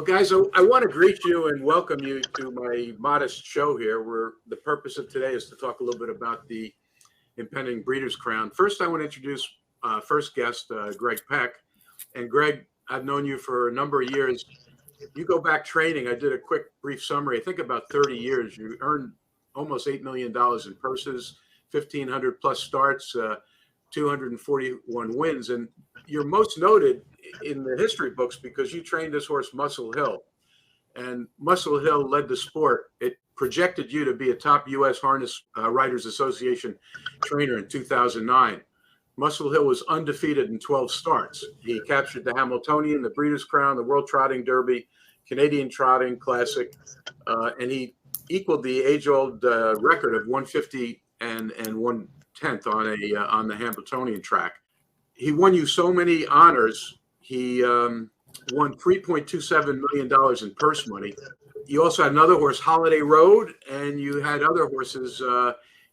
guys, I want to greet you and welcome you to my modest show here, where the purpose of today is to talk a little bit about the impending Breeders' Crown. First, I want to introduce first guest, Greg Peck. And Greg, I've known you for a number of years. You go back training. I did a quick, brief summary. I think about 30 years. You earned almost $8 million in purses, 1,500 plus starts, 241 wins. And you're most noted in the history books because you trained this horse, Muscle Hill. And Muscle Hill led the sport. It projected you to be a top U.S. Harness Writers Association trainer in 2009. Muscle Hill was undefeated in 12 starts. He captured the Hamiltonian, the Breeders' Crown, the World Trotting Derby, Canadian Trotting Classic, and he equaled the age-old record of 150 and 1/10 on the Hamiltonian track. He won you so many honors. He won $3.27 million in purse money. You also had another horse, Holiday Road, and you had other horses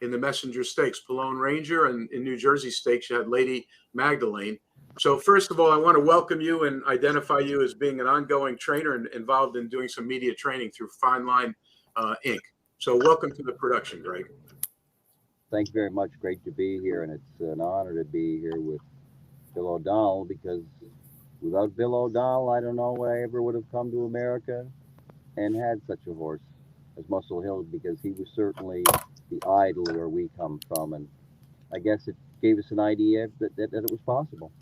in the Messenger Stakes, Pelone Ranger, and in New Jersey Stakes, you had Lady Magdalene. So first of all, I want to welcome you and identify you as being an ongoing trainer and involved in doing some media training through Fine Line Inc. So welcome to the production, Greg. Thank you very much. Great to be here, and it's an honor to be here with Bill O'Donnell, because without Bill O'Donnell, I don't know I ever would have come to America and had such a horse as Muscle Hill, because he was certainly the idol where we come from, and I guess it gave us an idea that it was possible.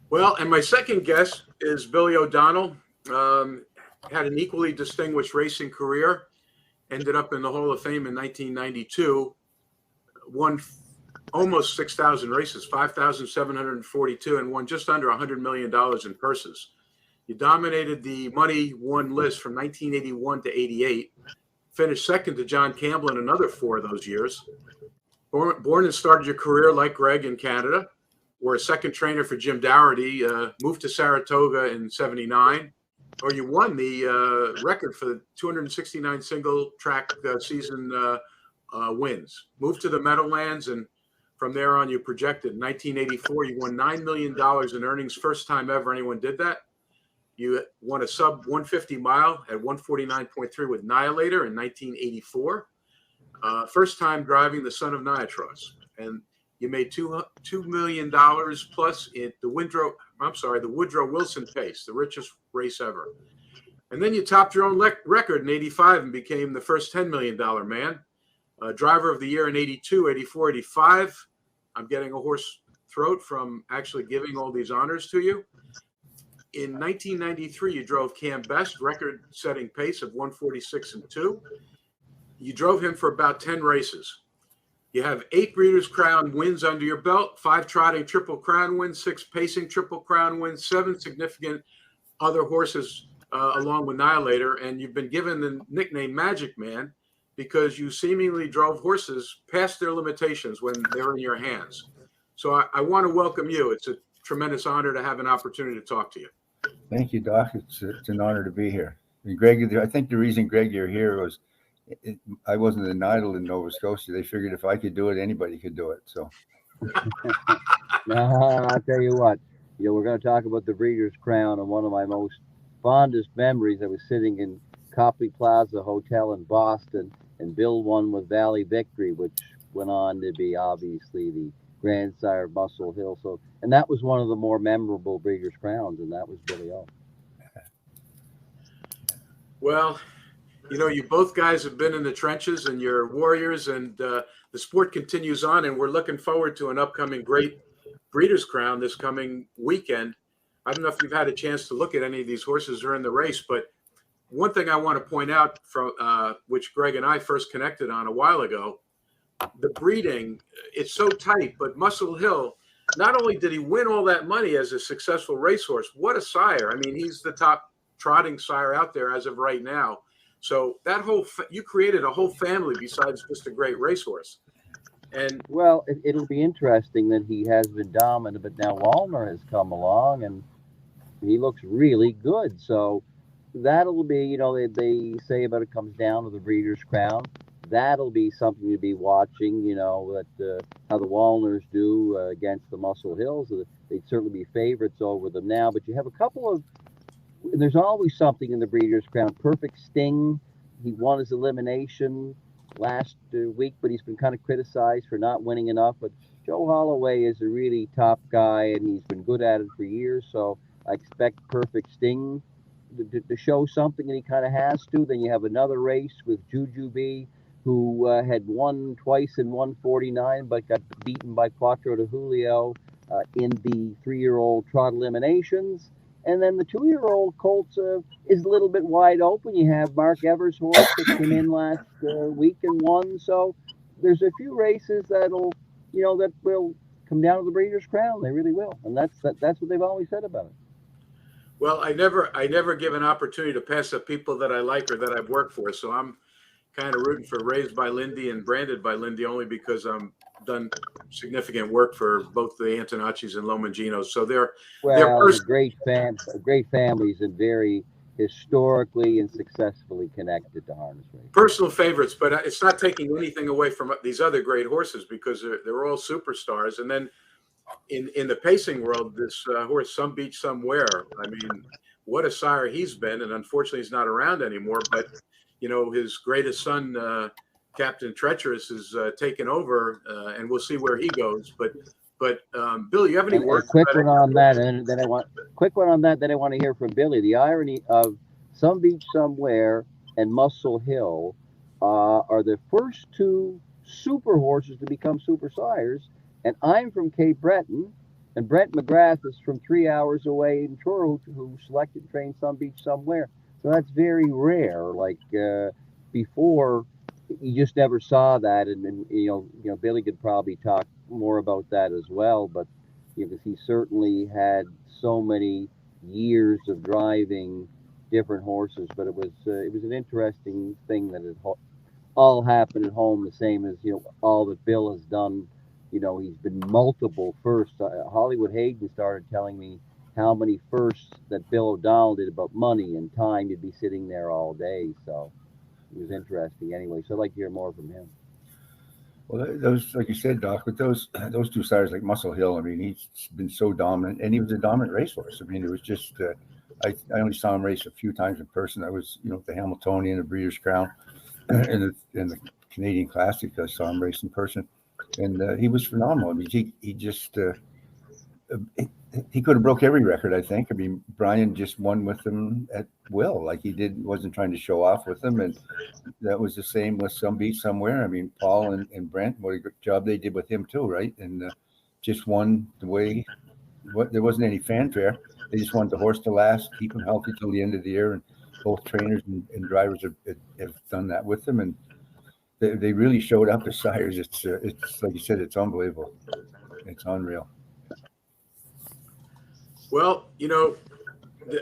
Well, and my second guest is Billy O'Donnell. Had an equally distinguished racing career, ended up in the Hall of Fame in 1992, won almost 6,000 races, 5,742, and won just under $100 million in purses. You dominated the money won list from 1981 to 88, finished second to John Campbell in another 4 of those years. Born and started your career like Greg in Canada, were a second trainer for Jim Dougherty, moved to Saratoga in 79, or you won the record for the 269 single track season wins. Moved to the Meadowlands, and from there on you projected. In 1984, you won $9 million in earnings, first time ever anyone did that. You won a sub 150 mile at 149.3 with Nihilator in 1984. First time driving the Son of Niatros. And you made $2 million plus in the Woodrow Wilson Pace, the richest race ever. And then you topped your own record in 85 and became the first $10 million man. Driver of the year in 82, 84, 85. I'm getting a hoarse throat from actually giving all these honors to you. In 1993, you drove Cam Best, record-setting pace of 146.2. You drove him for about 10 races. You have 8 Breeders' Crown wins under your belt, 5 trotting Triple Crown wins, 6 pacing Triple Crown wins, 7 significant other horses along with Nihilator, and you've been given the nickname Magic Man because you seemingly drove horses past their limitations when they're in your hands. So I want to welcome you. It's a tremendous honor to have an opportunity to talk to you. Thank you, Doc. It's an honor to be here. And Greg, I think the reason, Greg, you're here was I wasn't an idol in Nova Scotia. They figured if I could do it, anybody could do it. So, I'll tell you what, we're going to talk about the Breeders' Crown, and one of my most fondest memories, I was sitting in Copley Plaza Hotel in Boston, and Bill won with Valley Victory, which went on to be obviously the grandsire of Muscle Hill. So, and that was one of the more memorable Breeders' Crowns, and that was Billy O. Well, you both guys have been in the trenches and you're warriors, and the sport continues on, and we're looking forward to an upcoming great Breeders' Crown this coming weekend. I don't know if you've had a chance to look at any of these horses who are in the race, but one thing I want to point out from which Greg and I first connected on a while ago, the breeding, it's so tight, but Muscle Hill, not only did he win all that money as a successful racehorse, what a sire. I mean, he's the top trotting sire out there as of right now. So that you created a whole family besides just a great racehorse. And well, it'll be interesting that he has been dominant, but now Walner has come along and he looks really good. So that'll be, they say about it comes down to the Breeders' Crown. That'll be something to be watching, that how the Walners do against the Muscle Hills. They'd certainly be favorites over them now. But you have a couple of there's always something in the Breeders' Crown. Perfect Sting, he won his elimination last week, but he's been kind of criticized for not winning enough. But Joe Holloway is a really top guy, and he's been good at it for years. So I expect Perfect Sting to show something, and he kind of has to. Then you have another race with Jujubee, who had won twice in 149, but got beaten by Quattro de Julio in the 3-year-old trot eliminations. And then the 2-year-old Colts is a little bit wide open. You have Mark Evers' horse that came in last week and won. So there's a few races that will come down to the Breeders' Crown. They really will, and that's what they've always said about it. Well, I never give an opportunity to pass up people that I like or that I've worked for. So I'm kind of rooting for Raised by Lindy and Branded by Lindy only because I'm done significant work for both the Antonaccis and Lomonginos. So they're great families and very historically and successfully connected to harness racing. Personal favorites, but it's not taking anything away from these other great horses because they're all superstars. And then in the pacing world, this horse, Some Beach Somewhere, I mean, what a sire he's been. And unfortunately, he's not around anymore. But, his greatest son, Captain Treacherous, is taken over, and we'll see where he goes. But Bill, you have any words? Quick one on that, and then I want to hear from Billy. The irony of Some Beach Somewhere and Muscle Hill are the first two super horses to become super sires, and I'm from Cape Breton, and Brent McGrath is from 3 hours away in Truro, who selected and trained Some Beach Somewhere. So that's very rare. Like before, you just never saw that, and Billy could probably talk more about that as well. But because he certainly had so many years of driving different horses, but it was an interesting thing that it all happened at home, the same as all that Bill has done. He's been multiple firsts. Hollywood Hayden started telling me how many firsts that Bill O'Donnell did about money and time. You'd be sitting there all day. So it was interesting anyway. So I'd like to hear more from him. Well, those, like you said, Doc, with those two sires like Muscle Hill, I mean, he's been so dominant, and he was a dominant racehorse. I mean, it was just, I only saw him race a few times in person. I was, the Hamiltonian, the Breeders' Crown, and the Canadian Classic. I saw him race in person, and he was phenomenal. I mean, he just, he could have broke every record, I think. I mean, Brian just won with him at will, like wasn't trying to show off with him. And that was the same with Some Beach Somewhere. I mean, Paul and Brent, what a good job they did with him too, right? And just won the way, there wasn't any fanfare. They just wanted the horse to last, keep him healthy till the end of the year. And both trainers and drivers have done that with them. And they really showed up as sires. It's like you said, it's unbelievable. It's unreal. Well,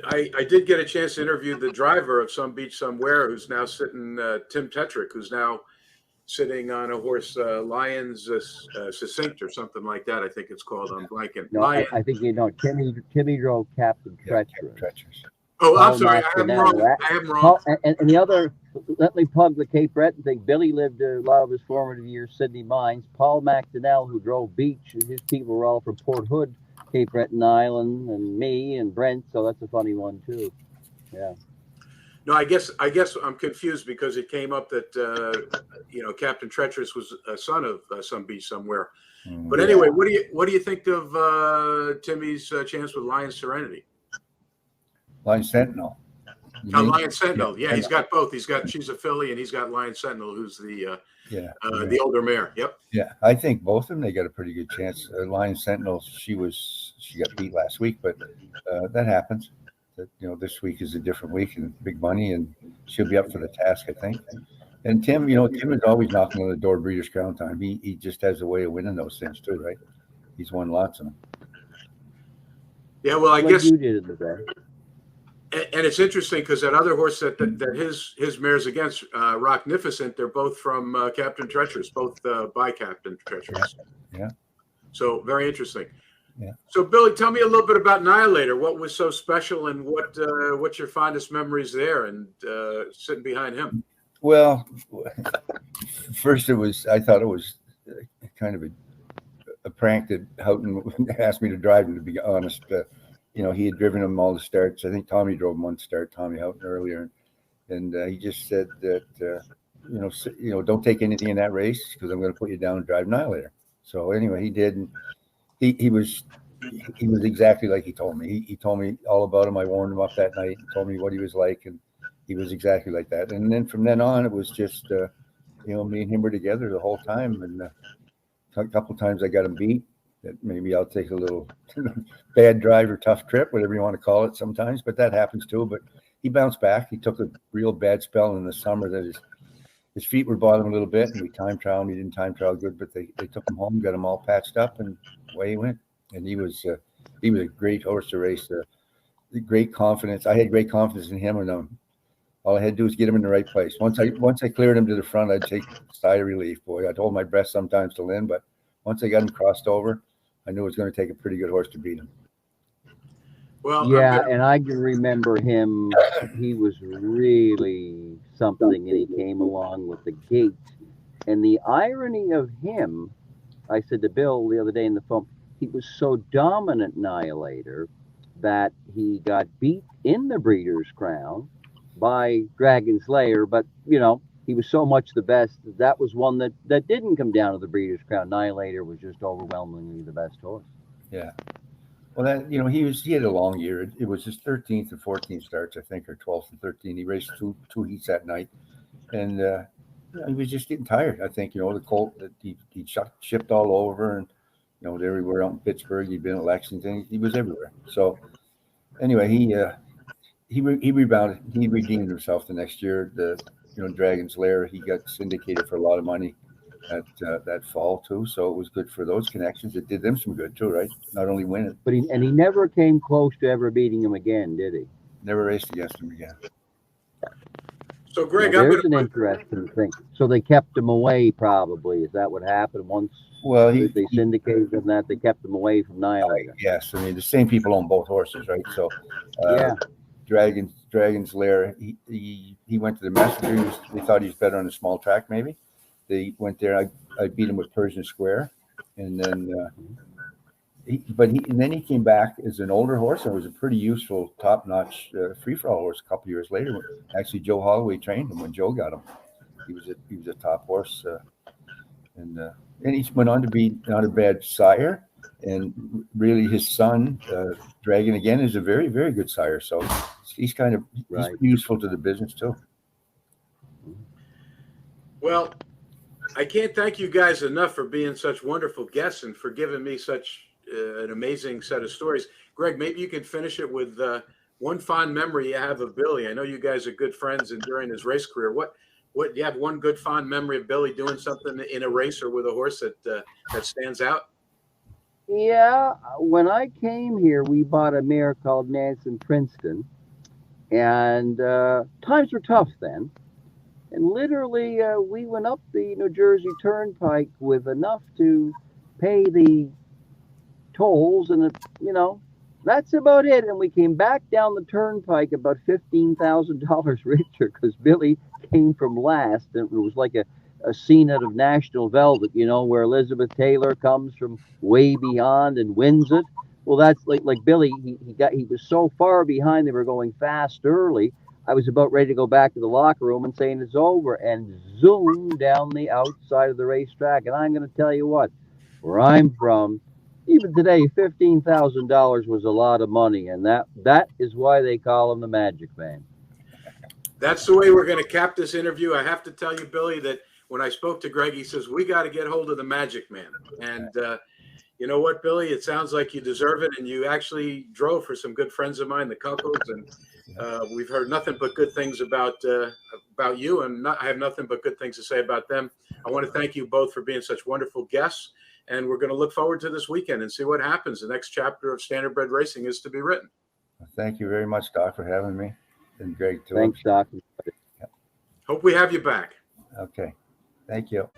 I did get a chance to interview the driver of Some Beach Somewhere, who's now sitting, Tim Tetrick, who's now sitting on a horse, Lions Succinct or something like that. I think it's called. I'm blanking. No, I think Timmy drove Captain Treacherous. Oh, I'm sorry. I am wrong. And the other, let me plug the Cape Breton thing. Billy lived a lot of his formative years, Sydney Mines. Paul McDonnell, who drove Beach, his people were all from Port Hood, Cape Breton Island, and me and Brent. So that's a funny one too. Yeah. No, I guess I'm confused because it came up that Captain Treacherous was a son of Some Beach Somewhere. But anyway, what do you think of Timmy's chance with Lion Serenity? Lion Sentinel. Lion Sentinel. Yeah, he's got both. She's a filly, and he's got Lion Sentinel, who's the older mare. Yep. Yeah, I think both of them, they got a pretty good chance. Lion Sentinel, she got beat last week, but that happens. This week is a different week and big money, and she'll be up for the task, I think. And Tim, Tim is always knocking on the door of Breeders' Crown time. He just has a way of winning those things too, right? He's won lots of them. Yeah, well, I guess you did it today. And it's interesting because that other horse that his mare's against, Rocknificent, they're both from Captain Treacherous, both by Captain Treacherous. Yeah. So very interesting. Yeah. So Billy, tell me a little bit about Annihilator. What was so special, and what's your fondest memories there, and sitting behind him? Well, first I thought it was kind of a prank that Houghton asked me to drive him, to be honest. you know, he had driven him all the starts. I think Tommy drove him one start, Tommy Houghton earlier, and he just said that don't take anything in that race because I'm going to put you down and drive Annihilator. So anyway, he did, and he was exactly like he told me. He told me all about him. I warmed him up that night and told me what he was like, and he was exactly like that. And then from then on, it was just me and him were together the whole time, and a couple of times I got him beat. That maybe I'll take a little bad drive or tough trip, whatever you want to call it sometimes, but that happens too. But he bounced back. He took a real bad spell in the summer that his feet were bothering him a little bit, and we time trialed him. He didn't time trial good, but they took him home, got him all patched up, and away he went. And he was a great horse to race. Great confidence. I had great confidence in him, and all I had to do was get him in the right place. Once I cleared him to the front, I'd take a sigh of relief. Boy, I'd hold my breath sometimes to Lynn, but once I got him crossed over, I knew it was going to take a pretty good horse to beat him. Well, yeah, and I can remember him. He was really something, and he came along with the gate. And the irony of him, I said to Bill the other day in the phone, he was so dominant, Annihilator, that he got beat in the Breeders' Crown by Dragon's Lair, but he was so much the best that was one that didn't come down to the Breeders' Crown. Annihilator was just overwhelmingly the best horse. Yeah. Well, that he had a long year. It was his 13th and 14th starts, I think, or 12th and 13th. He raced two heats that night, and he was just getting tired. I think the colt that he shipped all over, and everywhere out in Pittsburgh. He'd been at Lexington. He was everywhere. So anyway, he rebounded. He redeemed himself the next year. Dragon's Lair. He got syndicated for a lot of money that fall too. So it was good for those connections. It did them some good too, right? Not only win it, but he never came close to ever beating him again, did he? Never raced against him again. So Greg, there's an interesting thing. So they kept him away, probably. Is that what happened once? Well, they syndicated him that they kept him away from Annihilator. Yes, I mean the same people own both horses, right? So Dragon's Lair. He went to the Messenger. They thought he was better on a small track, maybe. They went there. I beat him with Persian Square, and then then he came back as an older horse and was a pretty useful, top-notch free-for-all horse. A couple years later, actually Joe Holloway trained him when Joe got him. He was a top horse, and he went on to be not a bad sire. And really, his son Dragon again is a very, very good sire. So he's kind of he's useful to the business too. Well, I can't thank you guys enough for being such wonderful guests and for giving me such an amazing set of stories. Greg, maybe you can finish it with one fond memory you have of Billy. I know you guys are good friends, and during his race career, what do you have one good fond memory of Billy doing something in a race or with a horse that stands out? Yeah, when I came here, we bought a mare called Nansen Princeton, and times were tough then. And literally, we went up the New Jersey Turnpike with enough to pay the tolls, and that's about it. And we came back down the Turnpike about $15,000 richer because Billy came from last, and it was like a scene out of National Velvet, where Elizabeth Taylor comes from way beyond and wins it. Well, that's like Billy. He was so far behind. They were going fast early. I was about ready to go back to the locker room and saying it's over, and zoom down the outside of the racetrack. And I'm going to tell you what, where I'm from, even today, $15,000 was a lot of money, and that is why they call him the Magic Man. That's the way we're going to cap this interview. I have to tell you, Billy, that when I spoke to Greg, he says, we got to get hold of the Magic Man. And you know what, Billy? It sounds like you deserve it. And you actually drove for some good friends of mine, the Kunkles. And we've heard nothing but good things about you. And I have nothing but good things to say about them. I want to thank you both for being such wonderful guests. And we're going to look forward to this weekend and see what happens. The next chapter of Standardbred Racing is to be written. Thank you very much, Doc, for having me. And Greg, too. Thanks, Doc. Hope we have you back. Okay. Thank you.